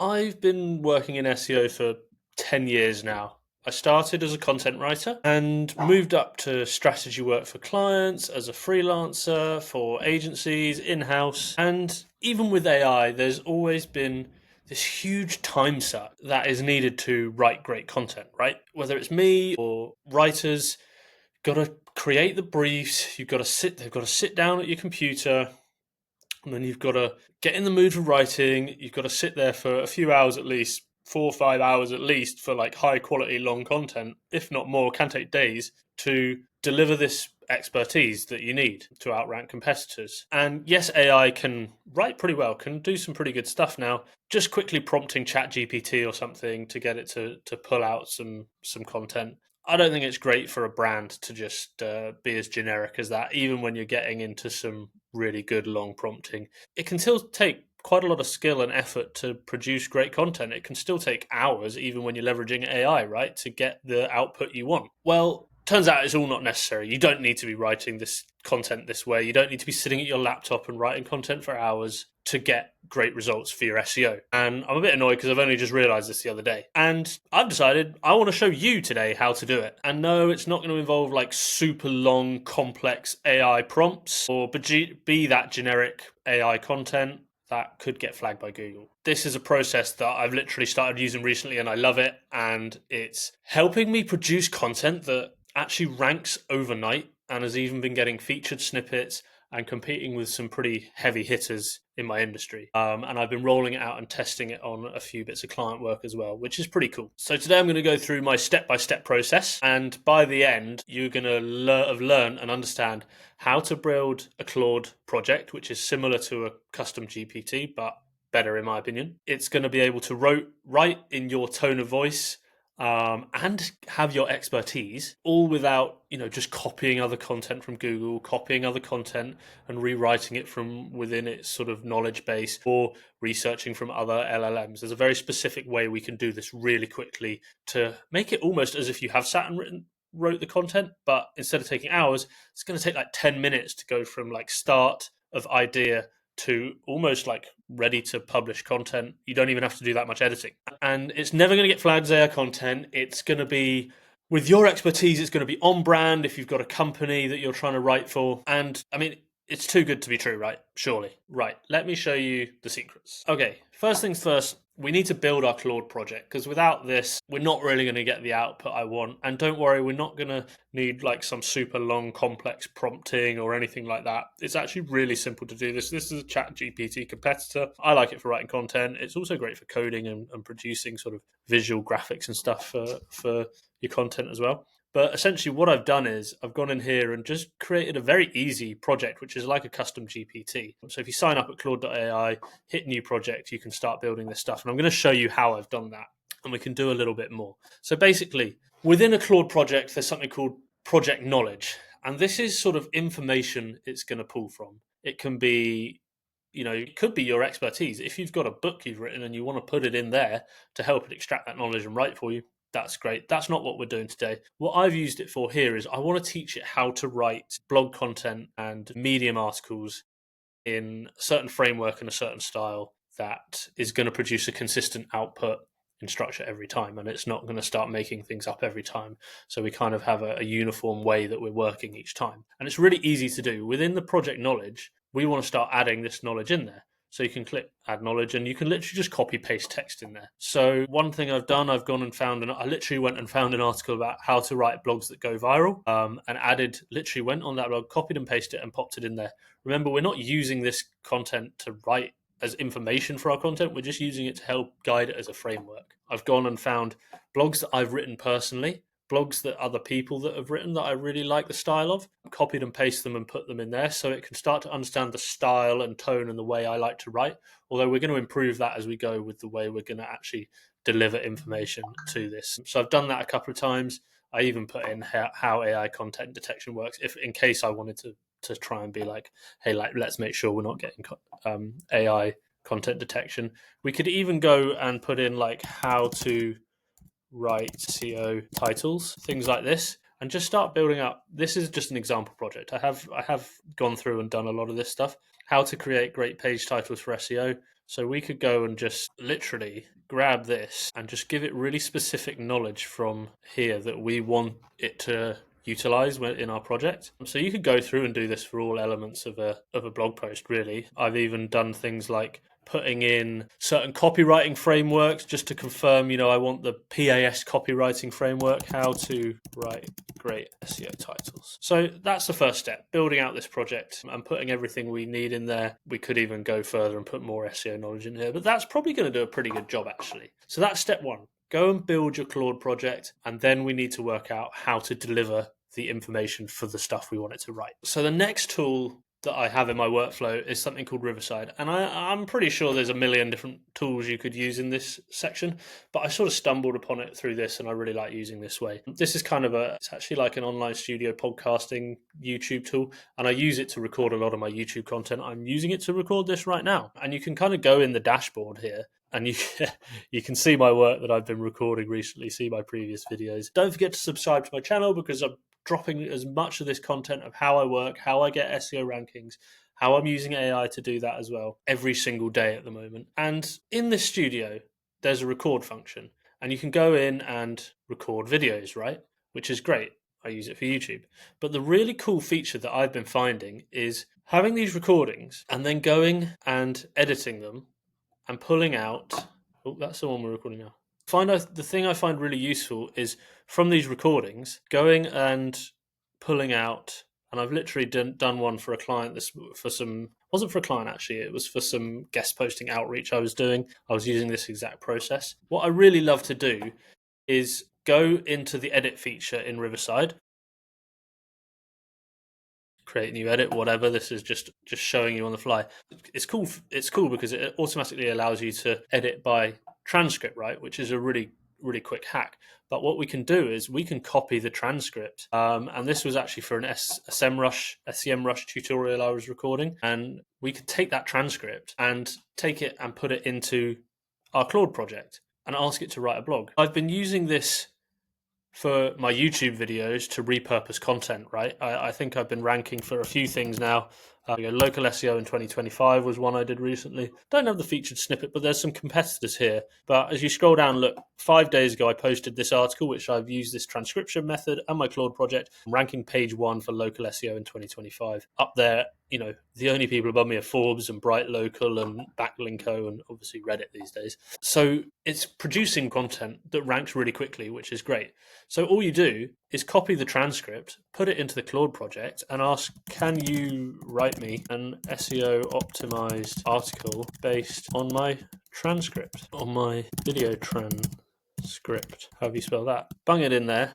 I've been working in SEO for 10 years now. I started as a content writer and moved up to strategy work for clients, as a freelancer, for agencies, in-house. And even with AI, there's always been this huge time suck that is needed to write great content, right? Whether it's me or writers, got to create the briefs, they've got to sit down at your computer, and then you've got to get in the mood for writing. You've got to sit there for a few hours at least, 4 or 5 hours at least, for like high quality long content, if not more, can take days to deliver this expertise that you need to outrank competitors. And yes, AI can write pretty well, can do some pretty good stuff now. Just quickly prompting ChatGPT or something to get it to pull out some content. I don't think it's great for a brand to just be as generic as that, even when you're getting into some really good long prompting. It can still take quite a lot of skill and effort to produce great content. It can still take hours, even when you're leveraging AI, right, to get the output you want. Well, turns out it's all not necessary. You don't need to be writing this content this way. You don't need to be sitting at your laptop and writing content for hours to get great results for your SEO. And I'm a bit annoyed because I've only just realized this the other day. And I've decided I want to show you today how to do it. And no, it's not going to involve like super long, complex AI prompts or be that generic AI content that could get flagged by Google. This is a process that I've literally started using recently and I love it. And it's helping me produce content that actually ranks overnight and has even been getting featured snippets and competing with some pretty heavy hitters in my industry. And I've been rolling it out and testing it on a few bits of client work as well, which is pretty cool. So today I'm going to go through my step-by-step process. And by the end, you're going to have learned and understand how to build a Claude project, which is similar to a custom GPT, but better in my opinion. It's going to be able to write in your tone of voice, and have your expertise, all without just copying other content from Google, copying other content and rewriting it from within its sort of knowledge base, or researching from other LLMs. There's a very specific way we can do this really quickly to make it almost as if you have sat and wrote the content, but instead of taking hours, it's going to take like 10 minutes to go from like start of idea to almost like ready to publish content. You don't even have to do that much editing. And it's never going to get flagged as AI content. It's going to be, with your expertise, it's going to be on brand if you've got a company that you're trying to write for. And I mean, it's too good to be true, right? Surely. Right, let me show you the secrets. Okay, first things first, we need to build our Claude project, because without this, we're not really going to get the output I want. And don't worry, we're not going to need like some super long, complex prompting or anything like that. It's actually really simple to do this. This is a ChatGPT competitor. I like it for writing content. It's also great for coding and producing sort of visual graphics and stuff for your content as well. But essentially what I've done is I've gone in here and just created a very easy project, which is like a custom GPT. So if you sign up at Claude AI, hit new project, you can start building this stuff. And I'm going to show you how I've done that. And we can do a little bit more. So basically, within a Claude project, there's something called project knowledge. And this is sort of information it's going to pull from. It can be, it could be your expertise. If you've got a book you've written and you want to put it in there to help it extract that knowledge and write for you, that's great. That's not what we're doing today. What I've used it for here is I want to teach it how to write blog content and Medium articles in a certain framework and a certain style that is going to produce a consistent output in structure every time, and it's not going to start making things up every time. So we kind of have a uniform way that we're working each time. And it's really easy to do. Within the project knowledge, we want to start adding this knowledge in there. So you can click add knowledge and you can literally just copy paste text in there. So one thing I've done, I've gone and found, I literally went and found an article about how to write blogs that go viral, and literally went on that blog, copied and pasted it and popped it in there. Remember, we're not using this content to write as information for our content. We're just using it to help guide it as a framework. I've gone and found blogs that I've written personally, blogs that other people that have written that I really like the style of, copied and pasted them and put them in there so it can start to understand the style and tone and the way I like to write. Although we're going to improve that as we go with the way we're going to actually deliver information to this. So I've done that a couple of times. I even put in how AI content detection works, if in case I wanted to try and be like, hey, like, let's make sure we're not getting AI content detection. We could even go and put in like how to write SEO titles, things like this, and just start building up. This is just an example project. I have gone through and done a lot of this stuff. How to create great page titles for SEO. So we could go and just literally grab this and just give it really specific knowledge from here that we want it to utilize in our project. So you could go through and do this for all elements of a blog post, really. I've even done things like putting in certain copywriting frameworks just to confirm, I want the PAS copywriting framework, how to write great SEO titles. So that's the first step, building out this project and putting everything we need in there. We could even go further and put more SEO knowledge in here, but that's probably going to do a pretty good job, actually. So that's step one. Go and build your Claude project, and then we need to work out how to deliver the information for the stuff we want it to write. So the next tool that I have in my workflow is something called Riverside. And I'm pretty sure there's a million different tools you could use in this section, but I sort of stumbled upon it through this and I really like using this way. This is it's actually like an online studio podcasting YouTube tool, and I use it to record a lot of my YouTube content. I'm using it to record this right now. And you can kind of go in the dashboard here and you can see my work that I've been recording recently, see my previous videos. Don't forget to subscribe to my channel because I'm dropping as much of this content of how I work, how I get SEO rankings, how I'm using AI to do that as well every single day at the moment. And in this studio, there's a record function, and you can go in and record videos, right? Which is great. I use it for YouTube. But the really cool feature that I've been finding is having these recordings and then going and editing them and pulling out. Oh, that's the one we're recording now. The thing I find really useful is from these recordings, going and pulling out, and I've literally done one for a client. This wasn't for a client actually, it was for some guest posting outreach I was doing. I was using this exact process. What I really love to do is go into the edit feature in Riverside, create a new edit, whatever. This is just showing you on the fly. It's cool because it automatically allows you to edit by transcript, right? Which is a really quick hack. But what we can do is we can copy the transcript. And this was actually for an SEMrush tutorial I was recording. And we could take that transcript and take it and put it into our Claude project and ask it to write a blog. I've been using this for my YouTube videos to repurpose content, right? I think I've been ranking for a few things now. Local SEO in 2025 was one I did recently. Don't have the featured snippet, but there's some competitors here. But as you scroll down, look, 5 days ago, I posted this article, which I've used this transcription method and my Claude project, ranking page 1 for local SEO in 2025. Up there, the only people above me are Forbes and Bright Local and Backlinko and obviously Reddit these days. So it's producing content that ranks really quickly, which is great. So all you do is copy the transcript, put it into the Claude project, and ask, can you write me an SEO optimized article based on my transcript, on my video transcript? How do you spell that? Bung it in there,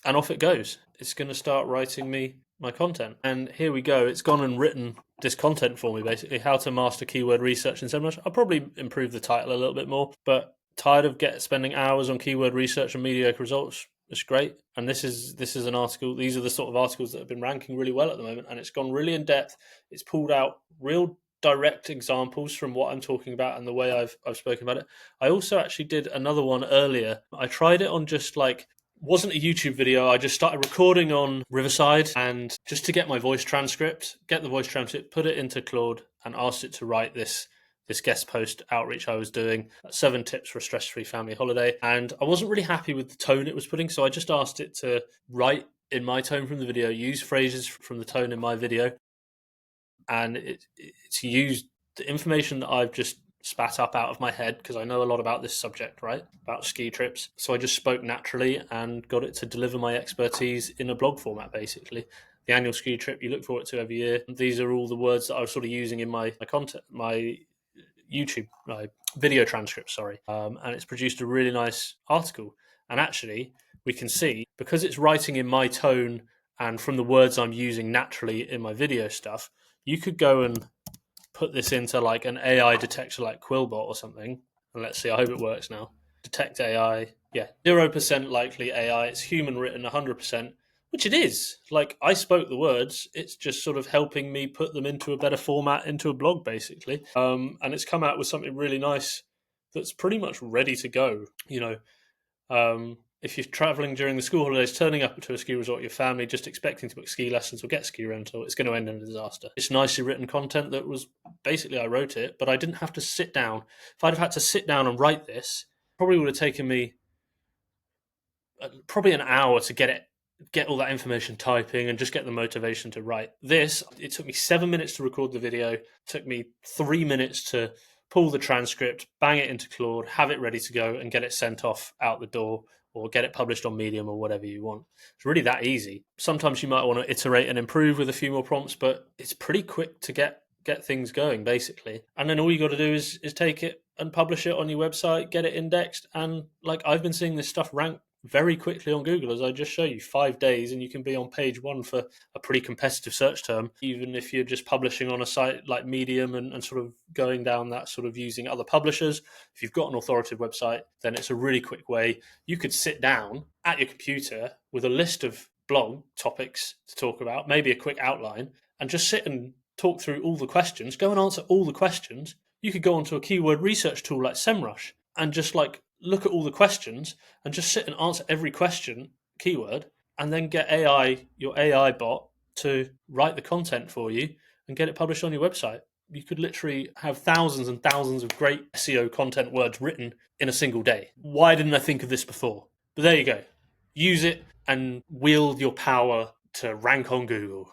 and off it goes. It's going to start writing me my content. And here we go. It's gone and written this content for me, basically, how to master keyword research in SEMrush. I'll probably improve the title a little bit more, but tired of spending hours on keyword research and mediocre results. It's great. And this is an article. These are the sort of articles that have been ranking really well at the moment. And it's gone really in depth. It's pulled out real direct examples from what I'm talking about and the way I've spoken about it. I also actually did another one earlier. I tried it on just wasn't a YouTube video. I just started recording on Riverside and just to get my voice transcript, put it into Claude and asked it to write this guest post outreach I was doing, 7 tips for a stress-free family holiday. And I wasn't really happy with the tone it was putting, so I just asked it to write in my tone from the video, use phrases from the tone in my video. And it's used the information that I've just spat up out of my head because I know a lot about this subject, right? About ski trips. So I just spoke naturally and got it to deliver my expertise in a blog format, basically. The annual ski trip you look forward to every year. These are all the words that I was sort of using in my content, my YouTube video transcript, and it's produced a really nice article. And actually, we can see, because it's writing in my tone and from the words I'm using naturally in my video stuff, you could go and put this into like an AI detector like Quillbot or something. And let's see, I hope it works now. Detect AI. Yeah, 0% likely AI. It's human written, 100%, which it is. Like, I spoke the words. It's just sort of helping me put them into a better format, into a blog, basically. And it's come out with something really nice that's pretty much ready to go, If you're traveling during the school holidays, turning up to a ski resort with your family, just expecting to book ski lessons or get ski rental, it's going to end in a disaster. It's nicely written content that was basically, I wrote it, but I didn't have to sit down. If I'd have had to sit down and write this, probably would have taken me probably an hour to get all that information typing and just get the motivation to write. This, it took me 7 minutes to record the video, took me 3 minutes to pull the transcript, bang it into Claude, have it ready to go, and get it sent off out the door, or get it published on Medium or whatever you want. It's really that easy. Sometimes you might want to iterate and improve with a few more prompts, but it's pretty quick to get things going, basically. And then all you got to do is take it and publish it on your website, get it indexed, and like I've been seeing this stuff rank very quickly on Google, as I just show you, 5 days, and you can be on page 1 for a pretty competitive search term, even if you're just publishing on a site like Medium and sort of going down that sort of using other publishers. If you've got an authoritative website, then it's a really quick way. You could sit down at your computer with a list of blog topics to talk about, maybe a quick outline, and just sit and talk through all the questions, go and answer all the questions. You could go onto a keyword research tool like SEMrush and just like look at all the questions and just sit and answer every question keyword, and then get your AI bot to write the content for you and get it published on your website. You could literally have thousands and thousands of great SEO content words written in a single day. Why didn't I think of this before? But there you go. Use it and wield your power to rank on Google.